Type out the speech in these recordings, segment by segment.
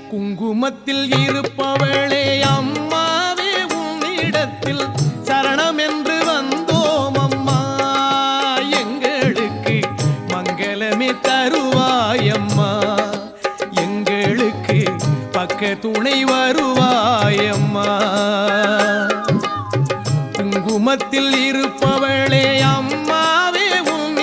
குங்குமத்தில் இருப்பவளே அம்மாவே உன்னிடத்தில் சரணம் என்று வந்தோம் அம்மா. எங்களுக்கு மங்களமே தருவாயம்மா, எங்களுக்கு பக்க துணை வருவாயம்மா. குங்குமத்தில் இருப்பவளே அம்மாவே உன்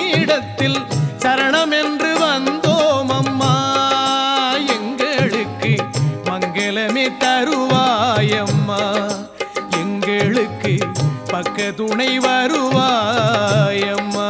துணை வருவாயம்மா.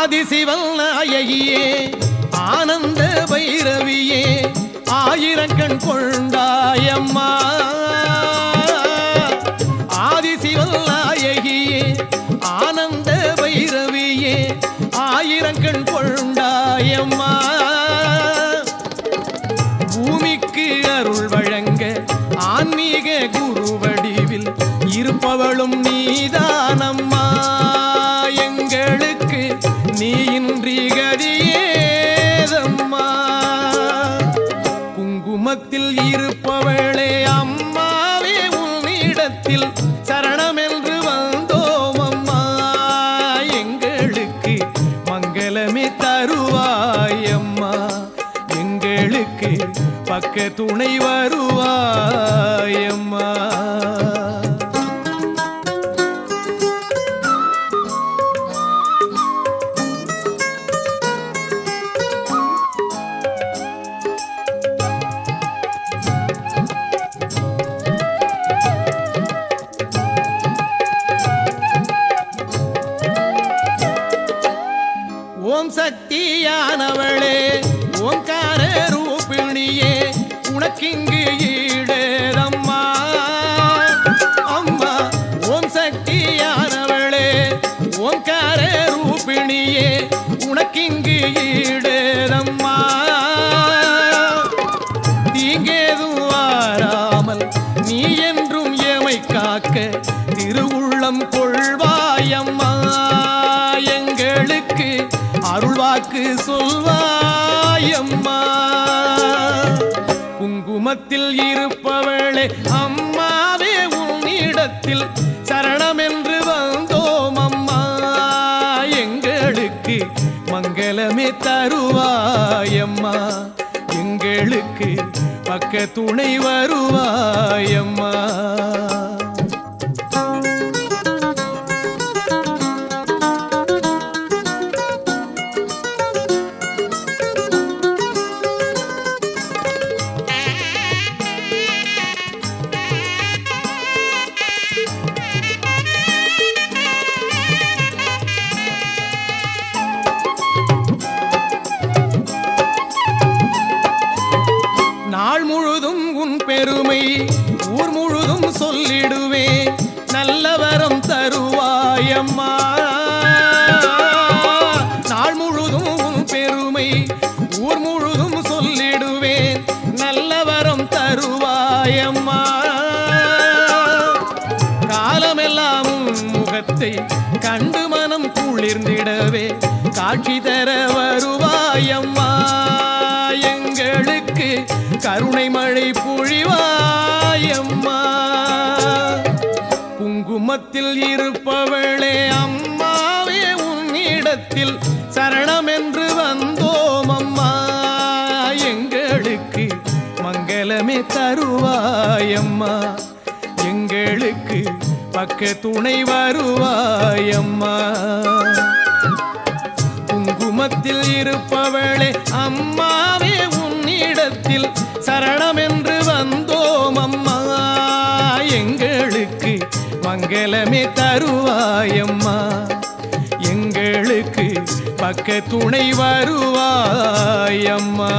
ஆதிசிவன் நாயகியே ஆனந்த பைரவியே ஆயிரக்கண் கொண்டாயம்மா. ஆதிசிவன் நாயகியே ஆனந்த பைரவியே ஆயிரக்கண் கொண்டாயம்மா. பூமிக்கு அருள் வழங்க ஆன்மீக குரு வடிவில் இருப்பவளும் நீதானம்மா. எங்களுக்கு நீ இன்றி கதியேதம்மா. குங்குமத்தில் இருப்பவளே அம்மாவே உன்னிடத்தில் சரணமென்று வந்தோம் அம்மா. எங்களுக்கு மங்களமே தருவாயம்மா. எங்களுக்கு பக்க துணை வருவாயம்மா. ஓம் சக்தியானவளே ஓங்கார ரூபிணியே உனக்கிங்கு ஈடேதம்மா. அம்மா ஓம் சக்தியானவளே ஓங்கார ரூபிணியே உனக்கிங்கு ஈடேதம்மா. தீங்கேதும் வாராமல் நீ என்றும் எமை காக்க திருவுள்ளம் கொள்வாயம்மா. எங்களுக்கு அருள்வாக்கு சொல்வாயம்மா. குங்குமத்தில் இருப்பவளே அம்மாவே உன்னிடத்தில் சரணமென்று வந்தோம் அம்மா. எங்களுக்கு மங்களமே தருவாயம்மா. எங்களுக்கு பக்க துணை வருவாயம்மா. நாள் முழுதும் உன் பெருமை ஊர் முழுதும் சொல்லிடுவே நல்ல வரம் தருவாயம்மா. நாள் முழுதும் உன் பெருமை ஊர் முழுதும் சொல்லிடுவேன் நல்ல வரம் தருவாயம்மா. காலமெல்லாம் உன் முகத்தை கண்டு மனம் குளிர்ந்திடவே காட்சி தர வருவாயம்மா. எங்களுக்கு கருணை மழை பொழிவாயம்மா. குங்குமத்தில் இருப்பவளே அம்மாவே உன்னிடத்தில் சரணமென்று வந்தோம் அம்மா. எங்களுக்கு மங்களமே தருவாயம்மா. எங்களுக்கு பக்க துணை வருவாயம்மா. குங்குமத்தில் இருப்பவளே அம்மாவே உன்னிடத்தில் சரணமென்று வந்தோம் அம்மா. எங்களுக்கு மங்களமே தருவாயம்மா. எங்களுக்கு பக்க துணை வருவாயம்மா.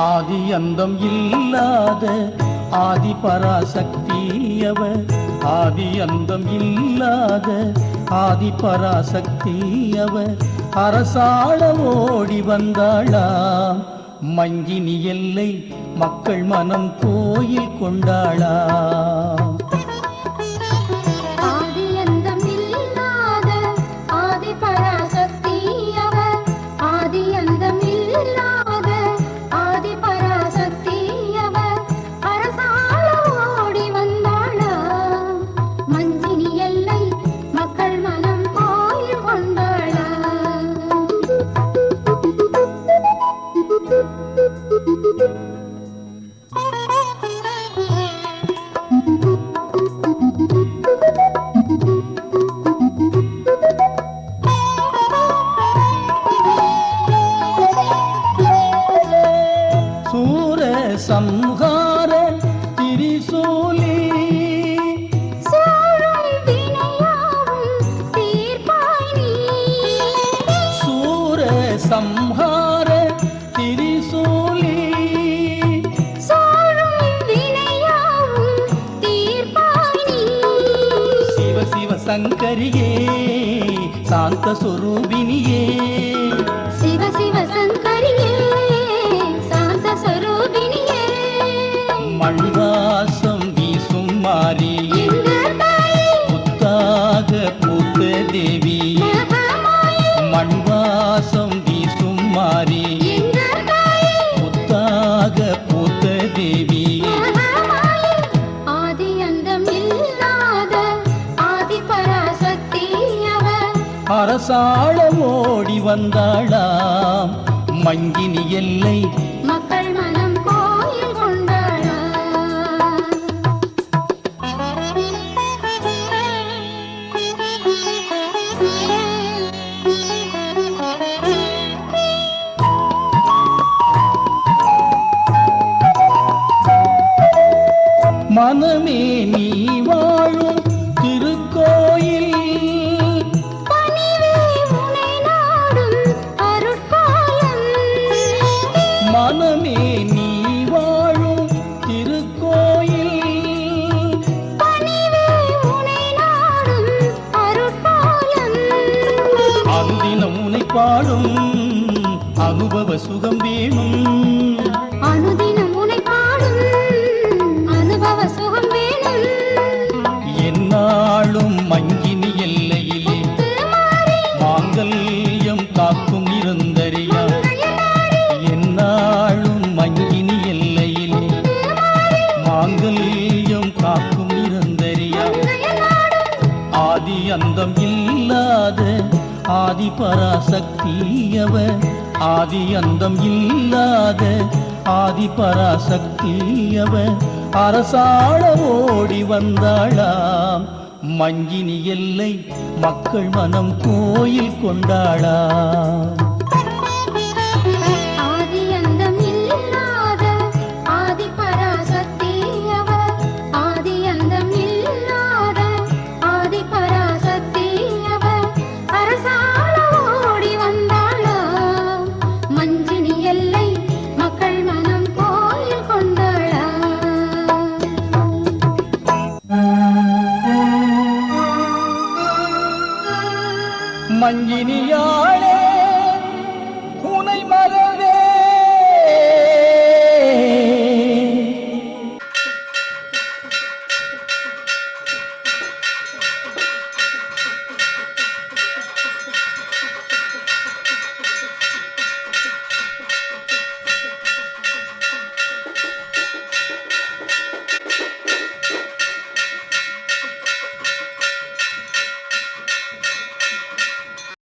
ஆதி அந்தம் இல்லாத ஆதி பராசக்தி அவர். ஆதி அந்தம் இல்லாத ஆதி பராசக்தி அவர். அரசாள ஓடி வந்தாளாம் மங்கினி எல்லை மக்கள் மனம் கோயில் கொண்டாளாம். சம்ஹார திரிசூலி சூர சம்ஹார திரிசூலி சிவ சிவ சங்கரியே சாந்த சொரூபினியே. சிவ சிவ சங்கரியே சாந்த சொரூபினியே. மண்வாசம் வீசும் மாறி புத்தாக பூத்த தேவி. மண்வாசம் வீசும் மாறி புத்தாக பூத்த தேவி. ஆதி அந்தம் இல்லாத ஆதி பராசக்தி அவர். அரசாள ஓடி வந்தாளாம் மங்கினி எல்லை மக்கள் மனம் கோயில் கொண்டாளா. மனமே நீ வாழும் திருக்கோயில். மனமே நீ வாழும் திருக்கோயில். அனுதினம் உனை பாடும் அனுபவ சுகம் வேணும். அனுதினம் உனை பாடும் அனுபவ சுகம் வேணும். என்னாலும் மங்கினி எல்லையிலே மாங்கல்யம் காக்கும் நிரந்தரியா. என்னாலும் மங்கினி எல்லையிலே மாங்கல்யம் காக்கும் நிரந்தரியா. ஆதி அந்தம் இல்லாத ஆதி பராசக்தி அவர். ஆதி அந்தம் இல்லாத ஆதி பராசக்தி அவர். அரசாள ஓடி வந்தாளாம் மங்கினி எல்லை மக்கள் மனம் கோயில் கொண்டாளாம். ஆதி அந்தம் இல்லாத ஆதி பராசக்தி அவர். ஆதி அந்தம் இல்லாத ஆதி பராசக்தி அவர். அரசாள ஓடி வந்தாளாம் மஞ்சினி எல்லை மக்கள் மனம் கோயில் கொண்டாளாம். மங்கினியாளே